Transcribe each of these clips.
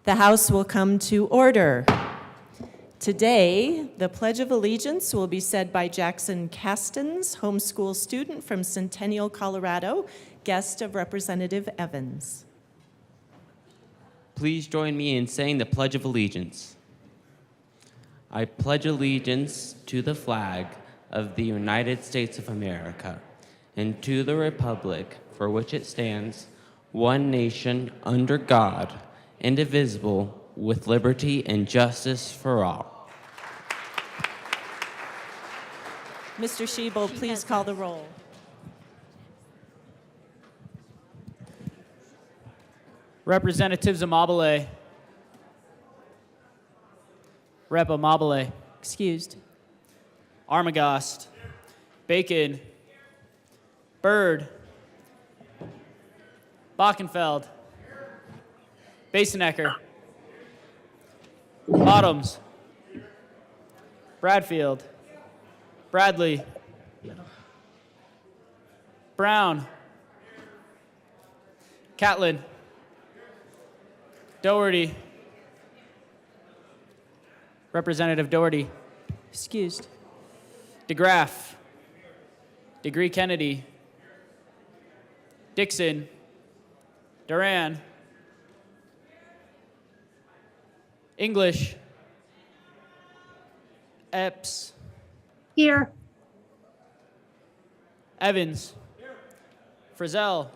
The House will come to order. Today, the Pledge of Allegiance will be said by Jackson Castens, homeschool student from Centennial, Colorado, guest of Representative Evans. Please join me in saying the Pledge of Allegiance. I pledge allegiance to the flag of the United States of America and to the republic for which it stands, one nation under God, indivisible, with liberty and justice for all. Mr. Schiebel, please call the roll. Representative Amabile. Rep. Amabile. Excused. Armagost. Bacon. Bird. Bockenfeld. Basenecker. Bottoms. Bradfield. Bradley. Brown. Catlin. Doherty. Representative Doherty. Excused. DeGraff. Degree Kennedy. Dixon. Duran. English. Epps. Here. Evans. Frizzell.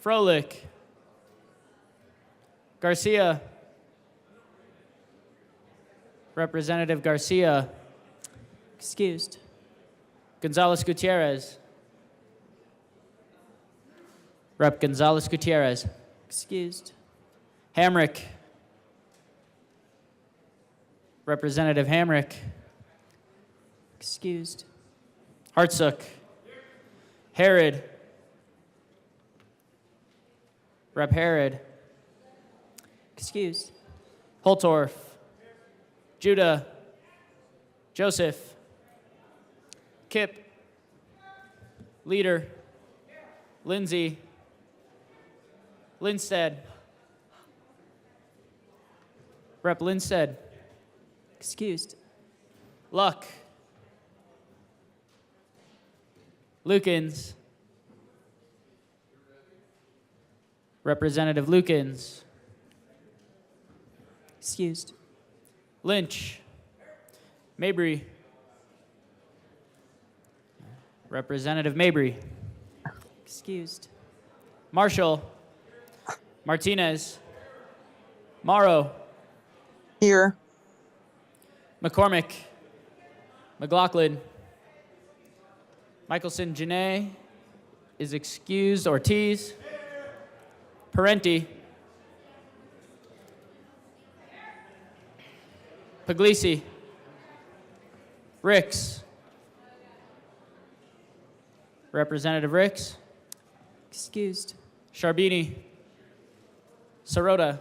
Froelich. Garcia. Representative Garcia. Excused. Gonzalez Gutierrez. Rep. Gonzalez Gutierrez. Excused. Hamrick. Representative Hamrick. Excused. Hartsook. Herod. Rep. Herod. Excused. Holtorf. Judah. Joseph. Kip. Leader. Lindsay. Linstead. Rep. Linstead. Excused. Luck. Lukens. Representative Lukens. Excused. Lynch. Mabry. Representative Mabry. Excused. Marshall. Martinez. Morrow. Here. McCormick. McLaughlin. Michelson Janae is excused. Ortiz. Parenti. Puglisi. Ricks. Representative Ricks. Excused. Sharbini. Sirota.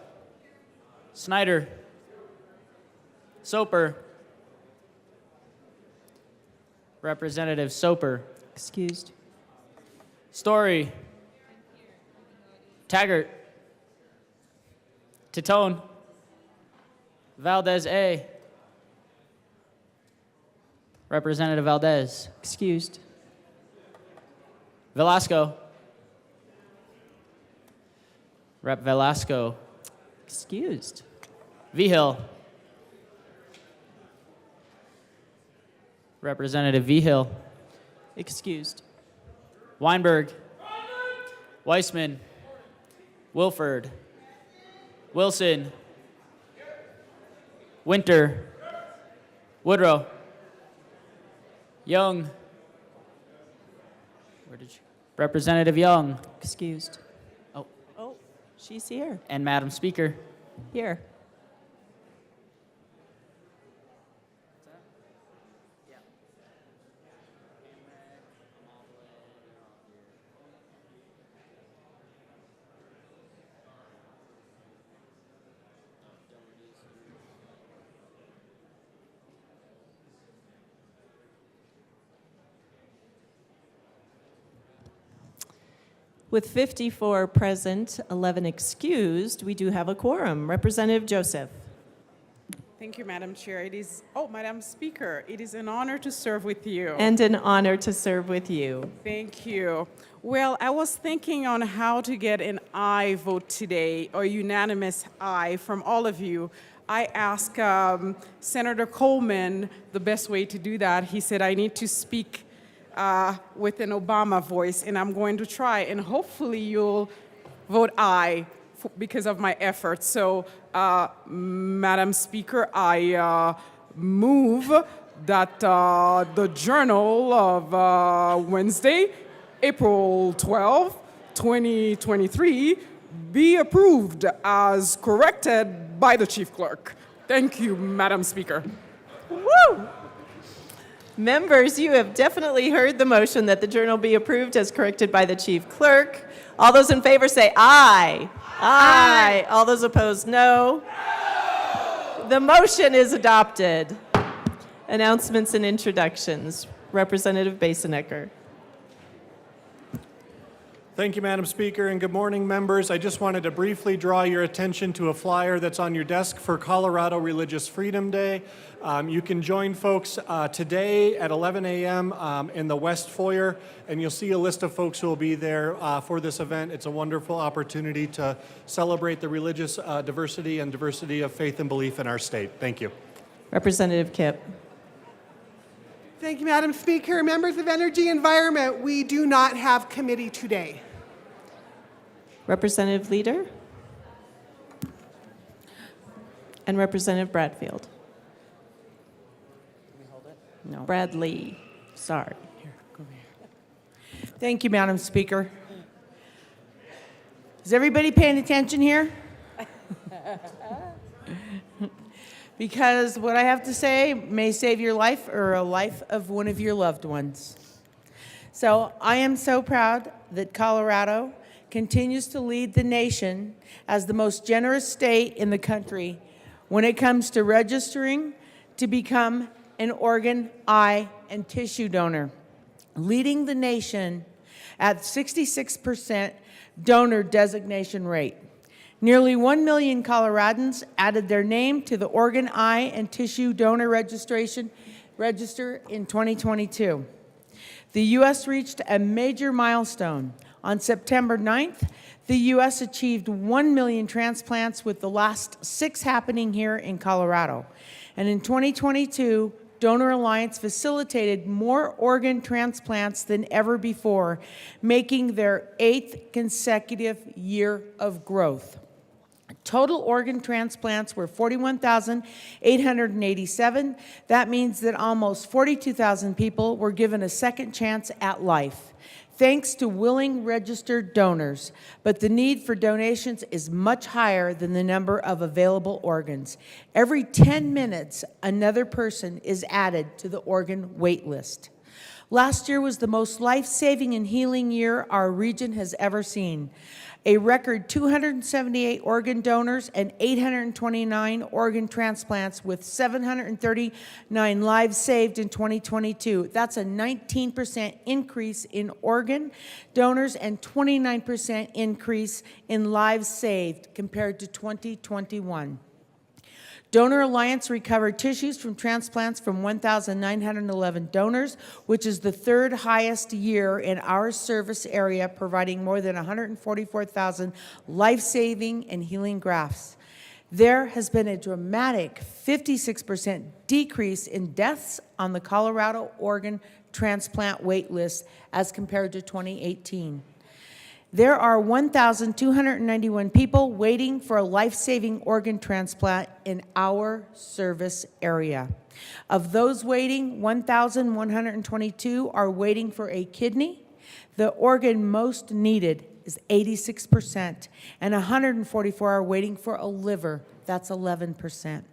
Snyder. Soper. Representative Soper. Excused. Story. Taggart. Titone. Valdez A. Representative Valdez. Excused. Velasco. Rep. Velasco. Excused. Vigil. Representative Vigil. Excused. Weinberg. Weissman. Wilford. Wilson. Winter. Woodrow. Young. Where did you? Representative Young. Excused. Oh, she's here. And Madam Speaker. Here. With 54 present, 11 excused, we do have a quorum. Representative Joseph. Thank you, Madam Chair. Madam Speaker, it is an honor to serve with you. And an honor to serve with you. Thank you. Well, I was thinking on how to get an aye vote today, or unanimous aye from all of you. I asked Senator Coleman the best way to do that. He said, I need to speak with an Obama voice, and I'm going to try, and hopefully you'll vote aye because of my efforts. So, Madam Speaker, I move that the Journal of Wednesday, April 12, 2023, be approved as corrected by the Chief Clerk. Thank you, Madam Speaker. Woo! Members, you have definitely heard the motion that the journal be approved as corrected by the Chief Clerk. All those in favor say aye. Aye. All those opposed, no. The motion is adopted. Announcements and introductions. Representative Becerra. Thank you, Madam Speaker, and good morning, members. I just wanted to briefly draw your attention to a flyer that's on your desk for Colorado Religious Freedom Day. You can join folks today at 11 a.m. In the West Foyer, and you'll see a list of folks who will be there for this event. It's a wonderful opportunity to celebrate the religious diversity and diversity of faith and belief in our state. Thank you. Representative Kipp. Thank you, Madam Speaker. Members of Energy Environment, we do not have committee today. Representative Leader. And Representative Bradfield. No. Bradley. Sorry. Thank you, Madam Speaker. Is everybody paying attention here? Because what I have to say may save your life or a life of one of your loved ones. So I am so proud that Colorado continues to lead the nation as the most generous state in the country when it comes to registering to become an organ, eye, and tissue donor, leading the nation at 66% donor designation rate. Nearly 1 million Coloradans added their name to the organ, eye, and tissue donor register in 2022. The U.S. reached a major milestone. On September 9th, the U.S. achieved 1 million transplants, with the last 6 happening here in Colorado. And in 2022, Donor Alliance facilitated more organ transplants than ever before, making their 8th consecutive year of growth. Total organ transplants were 41,887. That means that almost 42,000 people were given a second chance at life, thanks to willing registered donors. But the need for donations is much higher than the number of available organs. Every 10 minutes, another person is added to the organ wait list. Last year was the most life-saving and healing year our region has ever seen. A record 278 organ donors and 829 organ transplants, with 739 lives saved in 2022. That's a 19% increase in organ donors and 29% increase in lives saved compared to 2021. Donor Alliance recovered tissues from transplants from 1,911 donors, which is the 3rd highest year in our service area, providing more than 144,000 life-saving and healing grafts. There has been a dramatic 56% decrease in deaths on the Colorado organ transplant wait list as compared to 2018. There are 1,291 people waiting for a life-saving organ transplant in our service area. Of those waiting, 1,122 are waiting for a kidney. The organ most needed is 86%, and 144 are waiting for a liver. That's 11%.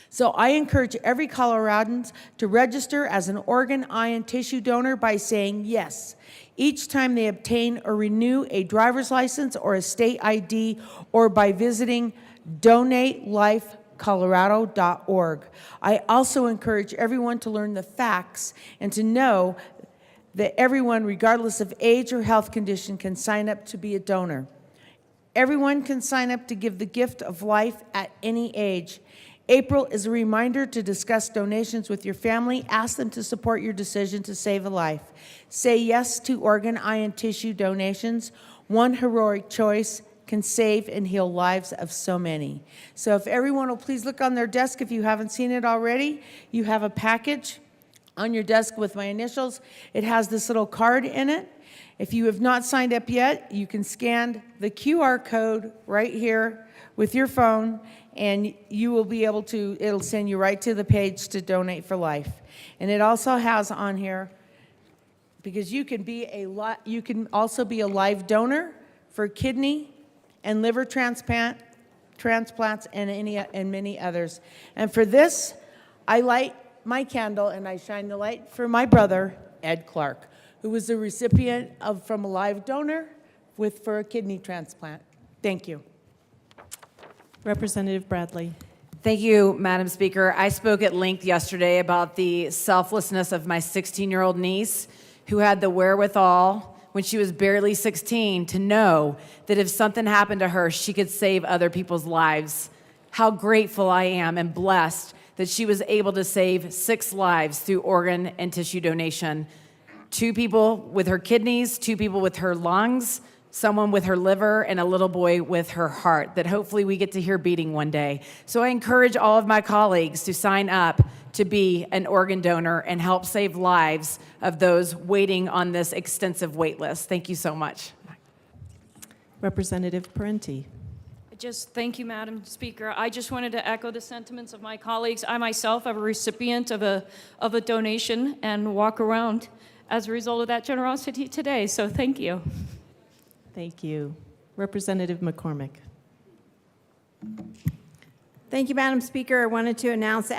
So I encourage every Coloradan to register as an organ, eye, and tissue donor by saying yes each time they obtain or renew a driver's license or a state ID, or by visiting donatelifecolorado.org. I also encourage everyone to learn the facts and to know that everyone, regardless of age or health condition, can sign up to be a donor. Everyone can sign up to give the gift of life at any age. April is a reminder to discuss donations with your family. Ask them to support your decision to save a life. Say yes to organ, eye, and tissue donations. One heroic choice can save and heal lives of so many. So if everyone will please look on their desk if you haven't seen it already. You have a package on your desk with my initials. It has this little card in it. If you have not signed up yet, you can scan the QR code right here with your phone, and you will be able to, it'll send you right to the page to Donate for Life. And it also has on here, because you can also be a live donor for kidney and liver transplants and many others. And for this, I light my candle and I shine the light for my brother, Ed Clark, who was the recipient from a live donor for a kidney transplant. Thank you. Representative Bradley. Thank you, Madam Speaker. I spoke at length yesterday about the selflessness of my 16-year-old niece who had the wherewithal when she was barely 16 to know that if something happened to her, she could save other people's lives. How grateful I am and blessed that she was able to save 6 lives through organ and tissue donation. 2 people with her kidneys, 2 people with her lungs, someone with her liver, and a little boy with her heart that hopefully we get to hear beating one day. So I encourage all of my colleagues to sign up to be an organ donor and help save lives of those waiting on this extensive wait list. Thank you so much. Representative Parenti. Thank you, Madam Speaker. I just wanted to echo the sentiments of my colleagues. I myself am a recipient of a donation and walk around as a result of that generosity today. So thank you. Thank you. Representative McCormick. Thank you, Madam Speaker. I wanted to announce the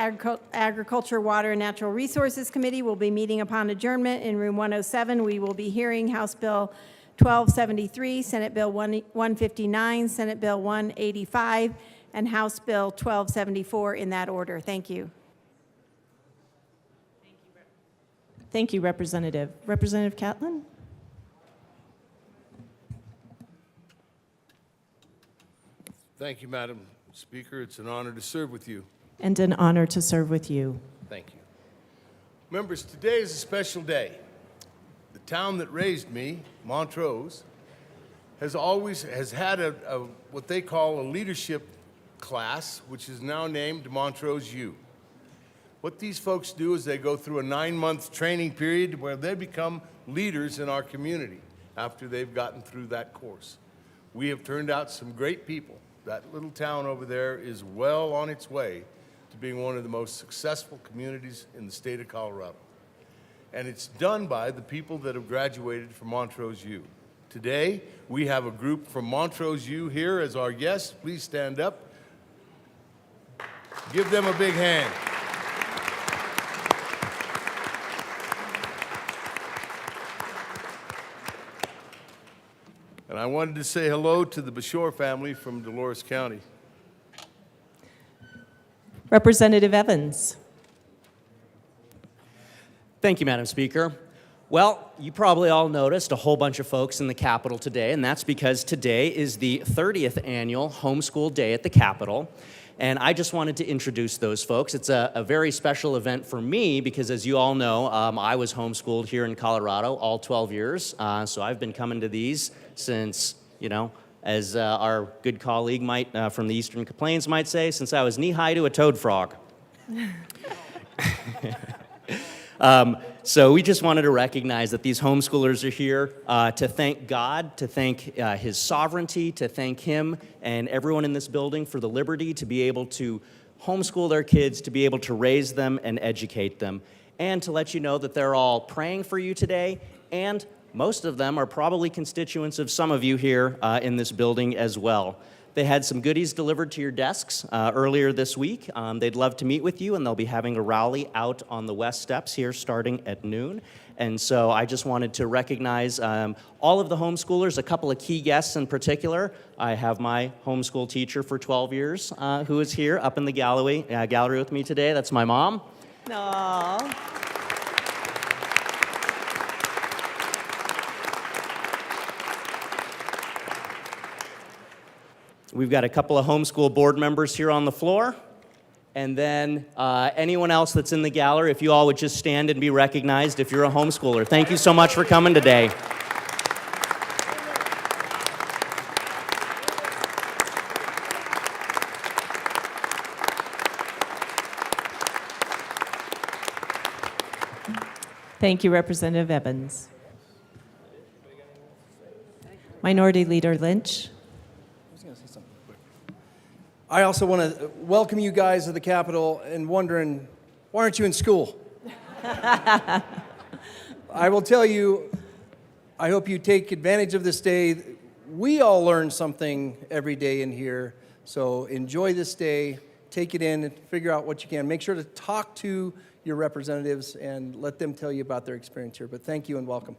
Agriculture, Water, and Natural Resources Committee will be meeting upon adjournment in room 107. We will be hearing House Bill 1273, Senate Bill 159, Senate Bill 185, and House Bill 1274 in that order. Thank you. Thank you, Representative. Representative Catlin? Thank you, Madam Speaker. It's an honor to serve with you. And an honor to serve with you. Thank you. Members, today is a special day. The town that raised me, Montrose, has had what they call a leadership class, which is now named Montrose U. What these folks do is they go through a 9-month training period where they become leaders in our community after they've gotten through that course. We have turned out some great people. That little town over there is well on its way to being one of the most successful communities in the state of Colorado. And it's done by the people that have graduated from Montrose U. Today, we have a group from Montrose U here as our guests. Please stand up. Give them a big hand. And I wanted to say hello to the Becerra family from Dolores County. Representative Evans. Thank you, Madam Speaker. Well, you probably all noticed a whole bunch of folks in the Capitol today, and that's because today is the 30th annual Homeschool Day at the Capitol. And I just wanted to introduce those folks. It's a very special event for me because, as you all know, I was homeschooled here in Colorado all 12 years. So I've been coming to these since, as our good colleague from the Eastern Plains might say, since I was knee-high to a toad frog. So we just wanted to recognize that these homeschoolers are here to thank God, to thank His sovereignty, to thank Him and everyone in this building for the liberty to be able to homeschool their kids, to be able to raise them and educate them, and to let you know that they're all praying for you today, and most of them are probably constituents of some of you here in this building as well. They had some goodies delivered to your desks earlier this week. They'd love to meet with you, and they'll be having a rally out on the West Steps here starting at noon. And so I just wanted to recognize all of the homeschoolers, a couple of key guests in particular. I have my homeschool teacher for 12 years who is here up in the gallery with me today. That's my mom. Aww. We've got a couple of homeschool board members here on the floor. And then anyone else that's in the gallery, if you all would just stand and be recognized if you're a homeschooler. Thank you so much for coming today. Thank you, Representative Evans. Minority Leader Lynch. I also want to welcome you guys to the Capitol and wondering, why aren't you in school? I will tell you, I hope you take advantage of this day. We all learn something every day in here, so enjoy this day, take it in, and figure out what you can. Make sure to talk to your representatives and let them tell you about their experience here. But thank you and welcome.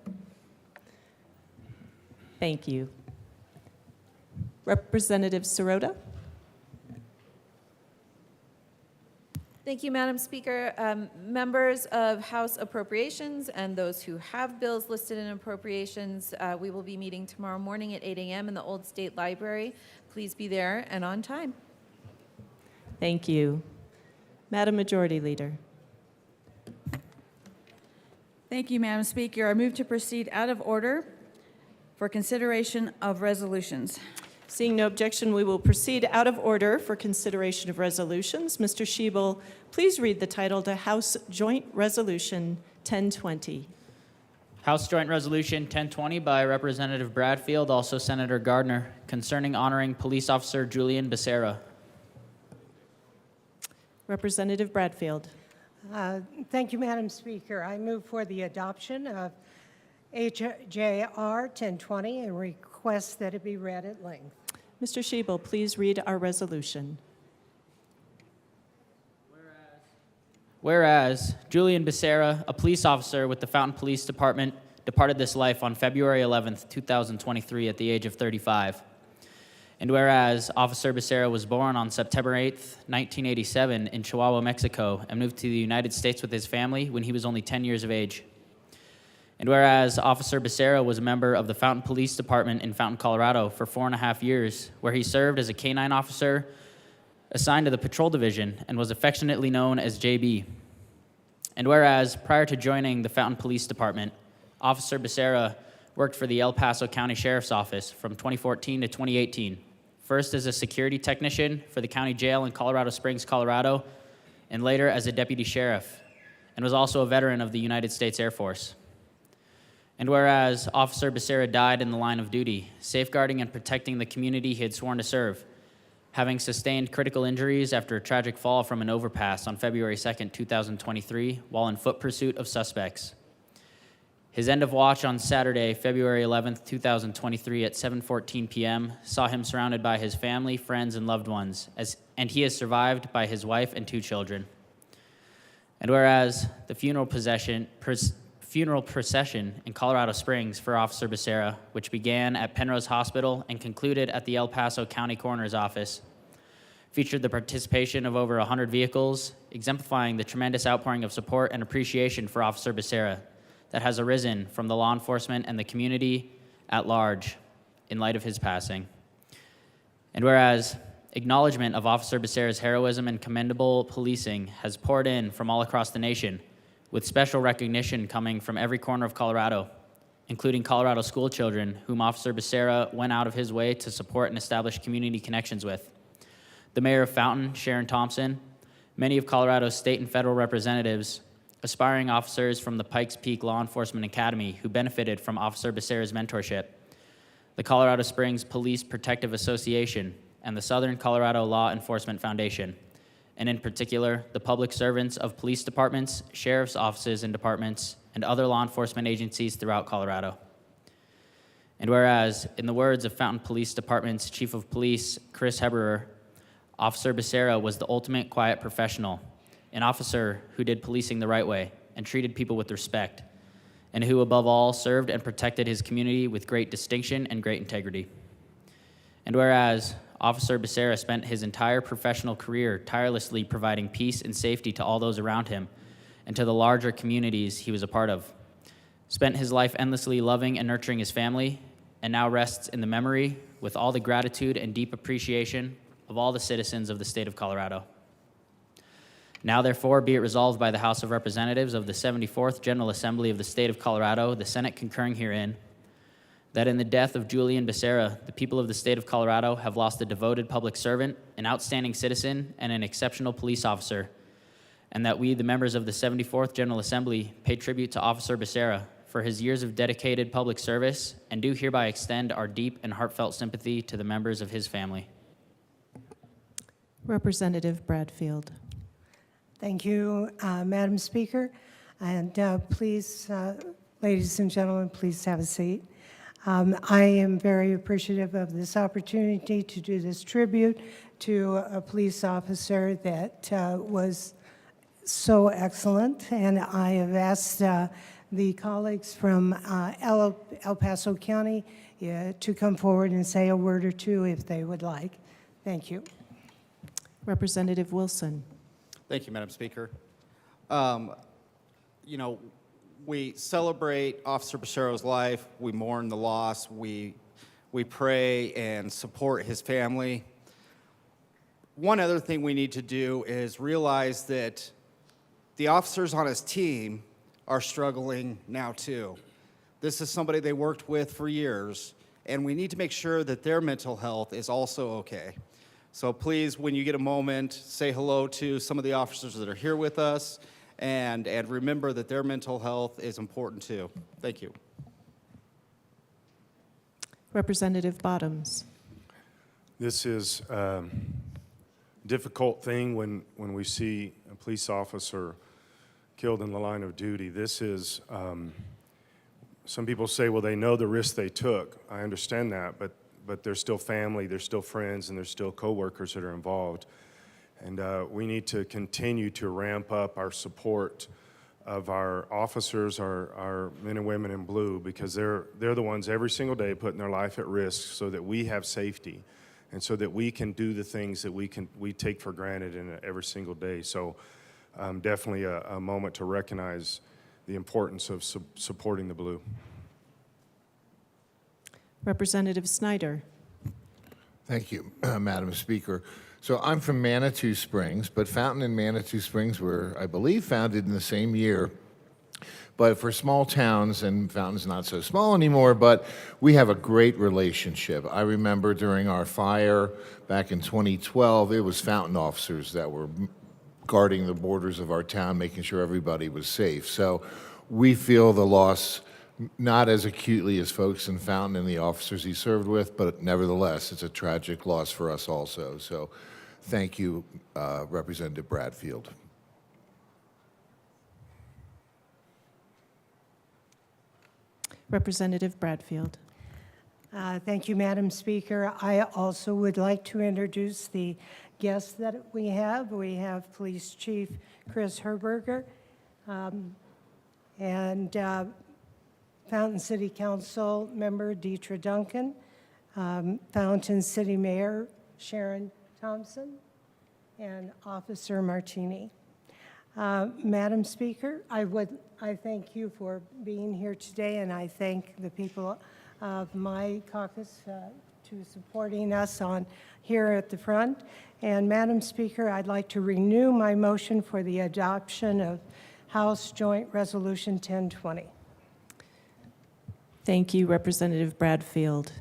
Thank you. Representative Sirota. Thank you, Madam Speaker. Members of House Appropriations and those who have bills listed in appropriations, we will be meeting tomorrow morning at 8 a.m. in the Old State Library. Please be there and on time. Thank you. Madam Majority Leader. Thank you, Madam Speaker. I move to proceed out of order for consideration of resolutions. Seeing no objection, we will proceed out of order for consideration of resolutions. Mr. Schiebel, please read the title to House Joint Resolution 1020. House Joint Resolution 1020 by Representative Bradfield, also Senator Gardner, concerning honoring Police Officer Julian Becerra. Representative Bradfield. Thank you, Madam Speaker. I move for the adoption of HJR 1020 and request that it be read at length. Mr. Schiebel, please read our resolution. Whereas Julian Becerra, a police officer with the Fountain Police Department, departed this life on February 11th, 2023 at the age of 35. And whereas Officer Becerra was born on September 8th, 1987 in Chihuahua, Mexico, and moved to the United States with his family when he was only 10 years of age. And whereas Officer Becerra was a member of the Fountain Police Department in Fountain, Colorado for 4.5 years, where he served as a K-9 officer assigned to the Patrol Division and was affectionately known as JB. And whereas prior to joining the Fountain Police Department, Officer Becerra worked for the El Paso County Sheriff's Office from 2014 to 2018, first as a security technician for the county jail in Colorado Springs, Colorado, and later as a deputy sheriff, and was also a veteran of the United States Air Force. And whereas Officer Becerra died in the line of duty, safeguarding and protecting the community he had sworn to serve, having sustained critical injuries after a tragic fall from an overpass on February 2nd, 2023, while in foot pursuit of suspects. His end of watch on Saturday, February 11th, 2023 at 7:14 p.m. saw him surrounded by his family, friends, and loved ones, and he is survived by his wife and 2 children. And whereas the funeral procession in Colorado Springs for Officer Becerra, which began at Penrose Hospital and concluded at the El Paso County Coroner's Office, featured the participation of over 100 vehicles, exemplifying the tremendous outpouring of support and appreciation for Officer Becerra that has arisen from the law enforcement and the community at large in light of his passing. And whereas acknowledgement of Officer Becerra's heroism and commendable policing has poured in from all across the nation, with special recognition coming from every corner of Colorado, including Colorado school children whom Officer Becerra went out of his way to support and establish community connections with. The Mayor of Fountain, Sharon Thompson, many of Colorado's state and federal representatives, aspiring officers from the Pikes Peak Law Enforcement Academy who benefited from Officer Becerra's mentorship, the Colorado Springs Police Protective Association, and the Southern Colorado Law Enforcement Foundation, and in particular, the public servants of police departments, sheriff's offices and departments, and other law enforcement agencies throughout Colorado. And whereas, in the words of Fountain Police Department's Chief of Police, Chris Heberer, Officer Becerra was the ultimate quiet professional, an officer who did policing the right way and treated people with respect, and who above all served and protected his community with great distinction and great integrity. And whereas Officer Becerra spent his entire professional career tirelessly providing peace and safety to all those around him and to the larger communities he was a part of, spent his life endlessly loving and nurturing his family, and now rests in the memory, with all the gratitude and deep appreciation of all the citizens of the state of Colorado. Now therefore be it resolved by the House of Representatives of the 74th General Assembly of the state of Colorado, the Senate concurring herein, that in the death of Julian Becerra, the people of the state of Colorado have lost a devoted public servant, an outstanding citizen, and an exceptional police officer, and that we, the members of the 74th General Assembly, pay tribute to Officer Becerra for his years of dedicated public service and do hereby extend our deep and heartfelt sympathy to the members of his family. Representative Bradfield. Thank you, Madam Speaker. And please, ladies and gentlemen, please have a seat. I am very appreciative of this opportunity to do this tribute to a police officer that was so excellent. And I have asked the colleagues from El Paso County to come forward and say a word or two if they would like. Thank you. Representative Wilson. Thank you, Madam Speaker. You know, we celebrate Officer Becerra's life. We mourn the loss. We pray and support his family. One other thing we need to do is realize that the officers on his team are struggling now too. This is somebody they worked with for years, and we need to make sure that their mental health is also okay. So please, when you get a moment, say hello to some of the officers that are here with us, and remember that their mental health is important too. Thank you. Representative Bottoms. This is a difficult thing when we see a police officer killed in the line of duty. This is, some people say, well, they know the risk they took. I understand that, but they're still family, they're still friends, and there's still coworkers that are involved. And we need to continue to ramp up our support of our officers, our men and women in blue, because they're the ones every single day putting their life at risk so that we have safety and so that we can do the things that we take for granted in every single day. So definitely a moment to recognize the importance of supporting the blue. Representative Snyder. Thank you, Madam Speaker. So I'm from Manitou Springs, but Fountain and Manitou Springs were, I believe, founded in the same year. But for small towns, and Fountain's not so small anymore, but we have a great relationship. I remember during our fire back in 2012, it was Fountain officers that were guarding the borders of our town, making sure everybody was safe. So we feel the loss not as acutely as folks in Fountain and the officers he served with, but nevertheless, it's a tragic loss for us also. So thank you, Representative Bradfield. Representative Bradfield. Thank you, Madam Speaker. I also would like to introduce the guests that we have. We have Police Chief Chris Herberger and Fountain City Council member Deetra Duncan, Fountain City Mayor Sharon Thompson, and Officer Martini. Madam Speaker, I thank you for being here today, and I thank the people of my caucus to supporting us on here at the front. And Madam Speaker, I'd like to renew my motion for the adoption of House Joint Resolution 1020. Thank you, Representative Bradfield.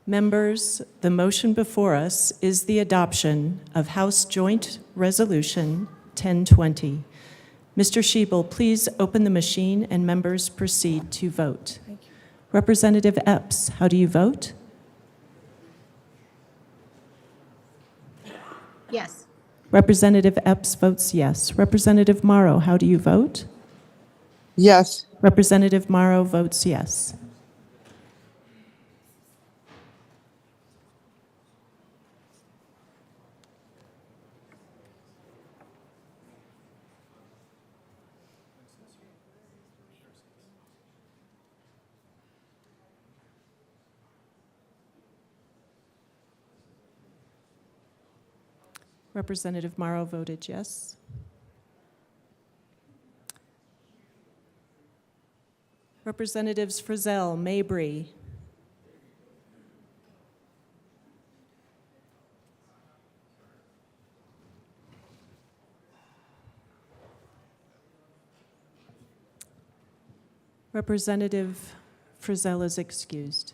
Members, the motion before us is the adoption of House Joint Resolution 1020. Mr. Schiebel, please open the machine and members proceed to vote. Thank you. Representative Epps, how do you vote? Yes. Representative Epps votes yes. Representative Morrow, how do you vote? Yes. Representative Morrow votes yes. Representative Morrow voted yes. Representatives Frizzell, Mabry, Representative Frizzell is excused.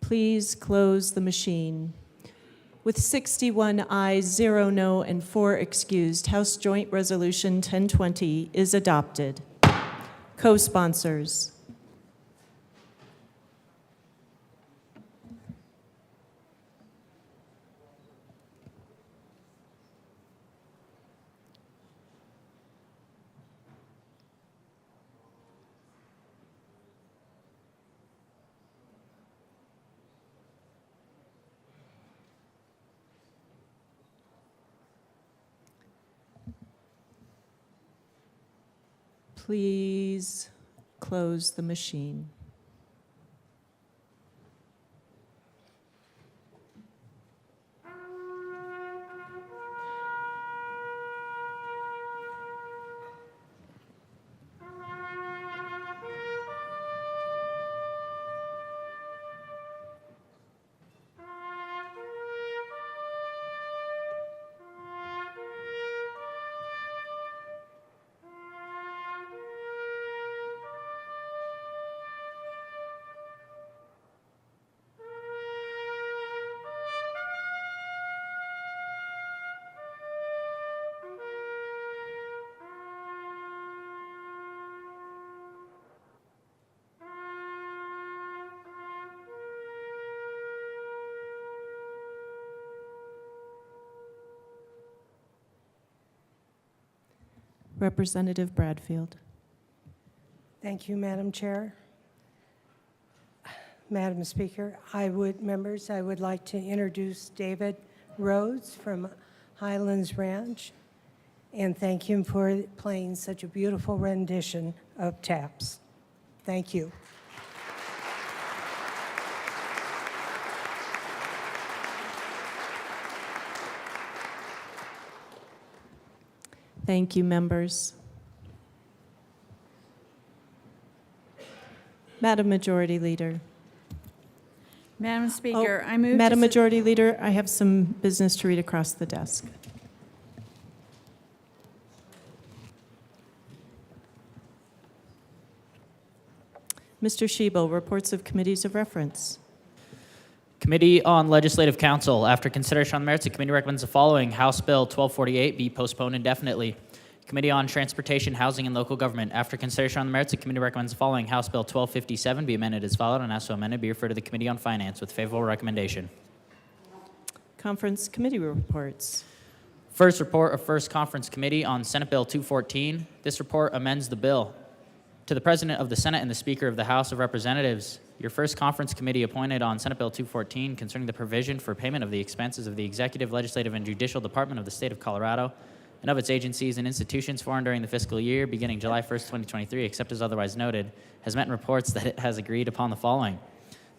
Please close the machine. With 61 ayes, 0 no, and 4 excused, House Joint Resolution 1020 is adopted. Co-sponsors. Please close the machine. Representative Bradfield. Thank you, Madam Chair. Madam Speaker, members, I would like to introduce David Rhodes from Highlands Ranch and thank him for playing such a beautiful rendition of Taps. Thank you. Thank you, members. Madam Majority Leader. Madam Speaker, I move Madam to Majority Leader, I have some business to read across the desk. Mr. Schiebel, reports of committees of reference. Committee on Legislative Counsel. After consideration on the merits, the committee recommends the following. House Bill 1248 be postponed indefinitely. Committee on Transportation, Housing, and Local Government. After consideration on the merits, the committee recommends the following. House Bill 1257 be amended as followed, and as so amended be referred to the Committee on Finance with favorable recommendation. Conference committee reports. First report of First Conference Committee on Senate Bill 214. This report amends the bill. To the President of the Senate and the Speaker of the House of Representatives, your First Conference Committee appointed on Senate Bill 214 concerning the provision for payment of the expenses of the Executive, Legislative, and Judicial Department of the State of Colorado and of its agencies and institutions for and during the fiscal year beginning July 1st, 2023, except as otherwise noted, has met in reports that it has agreed upon the following.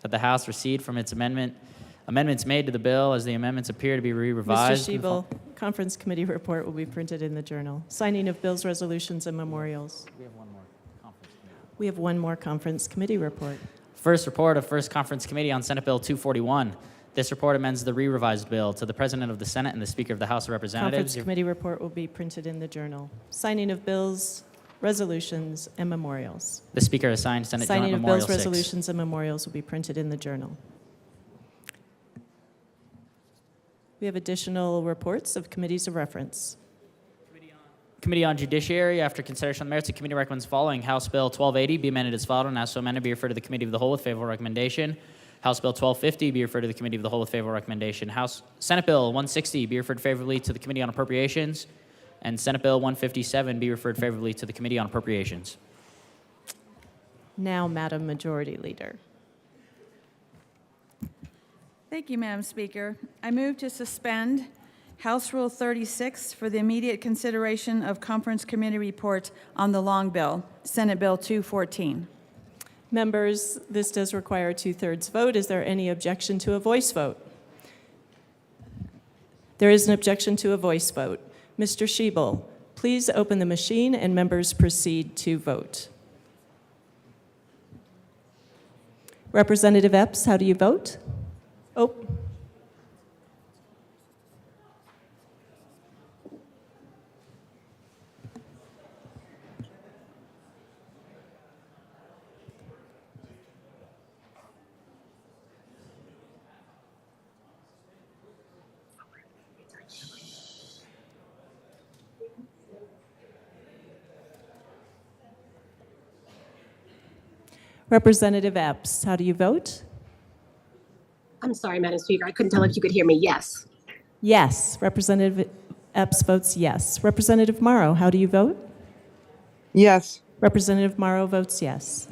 That the House recede from its amendments made to the bill as the amendments appear to be revised. Mr. Schiebel, conference committee report will be printed in the journal. Signing of bills, resolutions, and memorials. We have one more conference committee. We have one more conference committee report. First report of First Conference Committee on Senate Bill 241. This report amends the re-revised bill. To the President of the Senate and the Speaker of the House of Representatives. Conference committee report will be printed in the journal. Signing of bills, resolutions, and memorials. The Speaker has signed Senate Signing Joint of Memorial bills, 6. resolutions, and memorials will be printed in the journal. We have additional reports of committees of reference. Committee on Judiciary. After consideration on the merits, the committee recommends the following. House Bill 1280 be amended as followed, and as so amended be referred to the Committee of the Whole with favorable recommendation. House Bill 1250 be referred to the Committee of the Whole with favorable recommendation. Senate Bill 160 be referred favorably to the Committee on Appropriations, and Senate Bill 157 be referred favorably to the Committee on Appropriations. Now, Madam Majority Leader. Thank you, Madam Speaker. I move to suspend House Rule 36 for the immediate consideration of conference committee reports on the long bill, Senate Bill 214. Members, this does require a 2/3 vote. Is there any objection to a voice vote? There is an objection to a voice vote. Mr. Schiebel, please open the machine and members proceed to vote. Representative Epps, how do you vote? Oh. Representative Epps, how do you vote? I'm sorry, Madam Speaker. I couldn't tell if you could hear me. Yes. Yes. Representative Epps votes yes. Representative Morrow, how do you vote? Yes. Representative Morrow votes yes.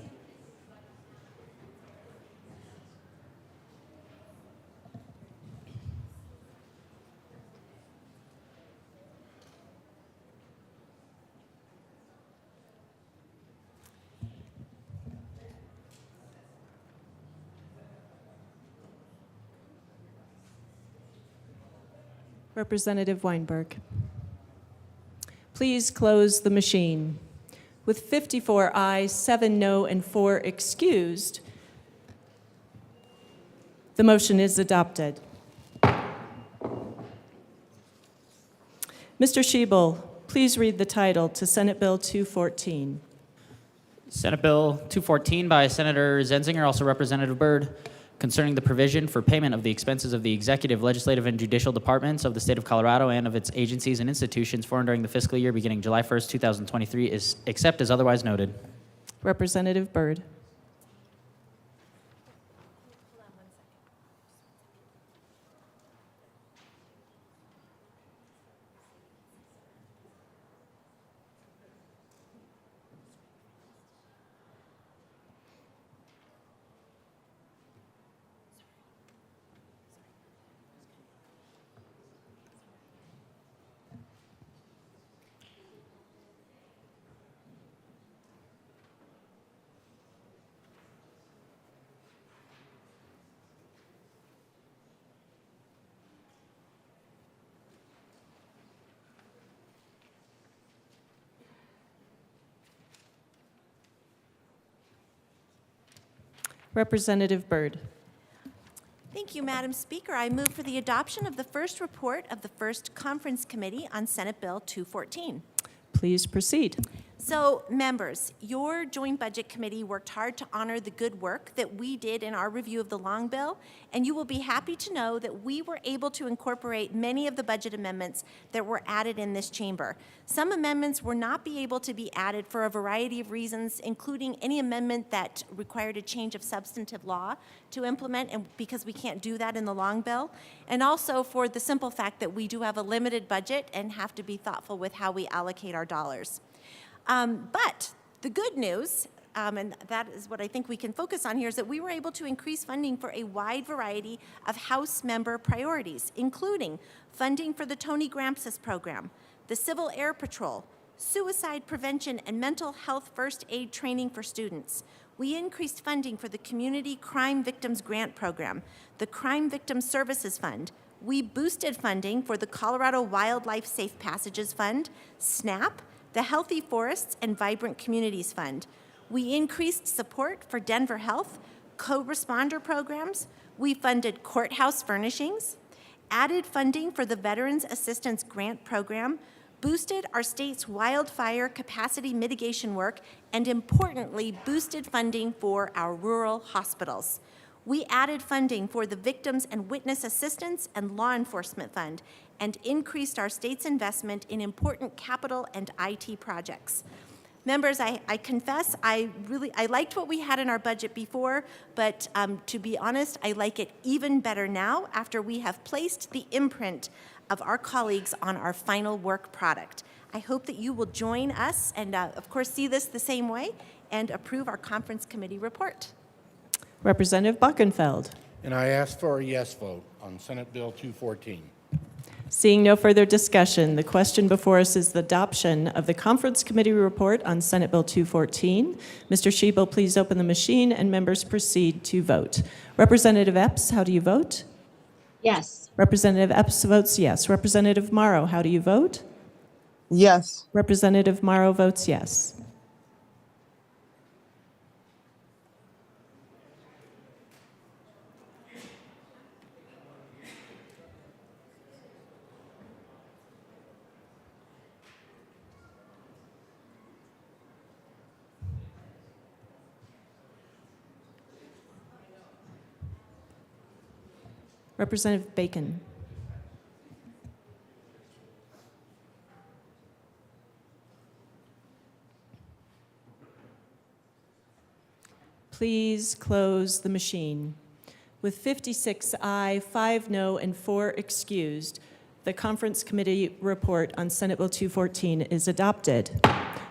Representative Weinberg. Please close the machine. With 54 ayes, 7 no, and 4 excused, the motion is adopted. Mr. Schiebel, please read the title to Senate Bill 214. Senate Bill 214 by Senator Zenzinger, also Representative Byrd, concerning the provision for payment of the expenses of the executive, legislative, and judicial departments of the state of Colorado and of its agencies and institutions for and during the fiscal year beginning July 1st, 2023, is except as otherwise noted. Representative Byrd. Representative Byrd. Thank you, Madam Speaker. I move for the adoption of the first report of the First Conference Committee on Senate Bill 214. Please proceed. So, members, your Joint Budget Committee worked hard to honor the good work that we did in our review of the long bill, and you will be happy to know that we were able to incorporate many of the budget amendments that were added in this chamber. Some amendments were not be able to be added for a variety of reasons, including any amendment that required a change of substantive law to implement, and because we can't do that in the long bill, and also for the simple fact that we do have a limited budget and have to be thoughtful with how we allocate our dollars. But the good news, and that is what I think we can focus on here, is that we were able to increase funding for a wide variety of House member priorities, including funding for the Tony Grampsis program, the Civil Air Patrol, suicide prevention and mental health first aid training for students. We increased funding for the Community Crime Victims Grant Program, the Crime Victim Services Fund. We boosted funding for the Colorado Wildlife Safe Passages Fund, SNAP, the Healthy Forests and Vibrant Communities Fund. We increased support for Denver Health, co-responder programs. We funded courthouse furnishings, added funding for the Veterans Assistance Grant Program, boosted our state's wildfire capacity mitigation work, and importantly, boosted funding for our rural hospitals. We added funding for the Victims and Witness Assistance and Law Enforcement Fund, and increased our state's investment in important capital and IT projects. Members, I confess, I liked what we had in our budget before, but to be honest, I like it even better now after we have placed the imprint of our colleagues on our final work product. I hope that you will join us and, of course, see this the same way and approve our conference committee report. Representative Buckenfeld. And I ask for a yes vote on Senate Bill 214. Seeing no further discussion, the question before us is the adoption of the Conference Committee report on Senate Bill 214. Mr. Schiebel, please open the machine and members proceed to vote. Representative Epps, how do you vote? Yes. Representative Epps votes yes. Representative Morrow, how do you vote? Yes. Representative Morrow votes yes. Representative Bacon. Please close the machine. With 56 aye, 5 no, and 4 excused, the Conference Committee report on Senate Bill 214 is adopted.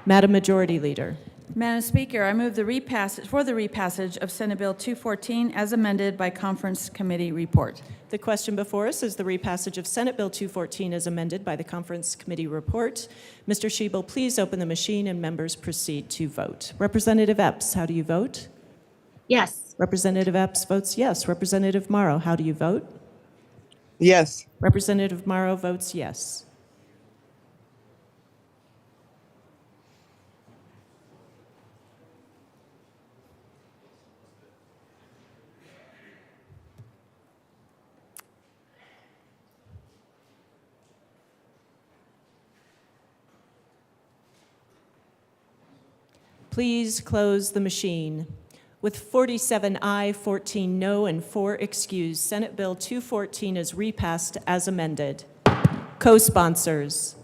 Madam Majority Leader. Madam Speaker, I move the repassage of Senate Bill 214 as amended by Conference Committee report. The question before us is the repassage of Senate Bill 214 as amended by the Conference Committee report. Mr. Schiebel, please open the machine and members proceed to vote. Representative Epps, how do you vote? Yes. Representative Epps votes yes. Representative Morrow, how do you vote? Yes. Representative Morrow votes yes. Please close the machine. With 47 aye, 14 no, and 4 excused, Senate Bill 214 is repassed as amended. Co-sponsors.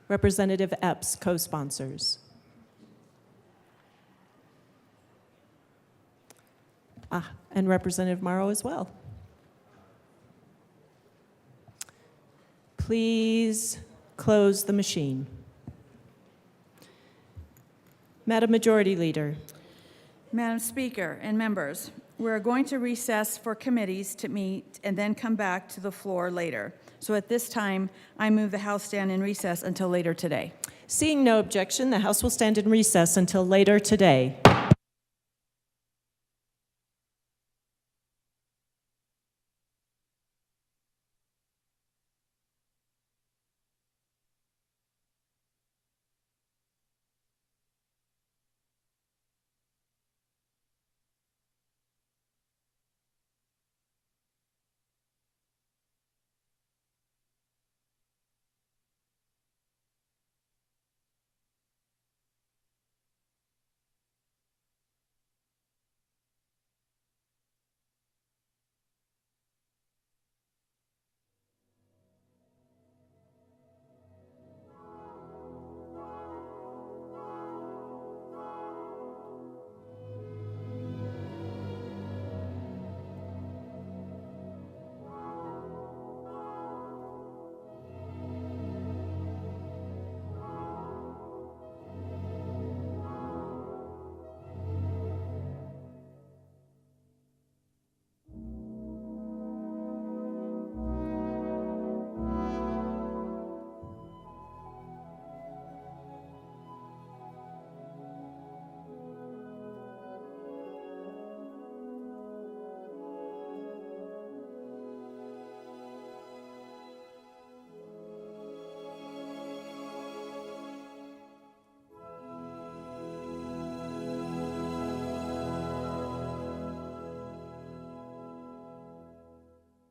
Representative Epps, co-sponsors. And Representative Morrow as well. Please close the machine. Madam Majority Leader. Madam Speaker and members, we're going to recess for committees to meet and then come back to the floor later. So at this time, I move the House stand in recess until later today. Seeing no objection, the House will stand in recess until later today.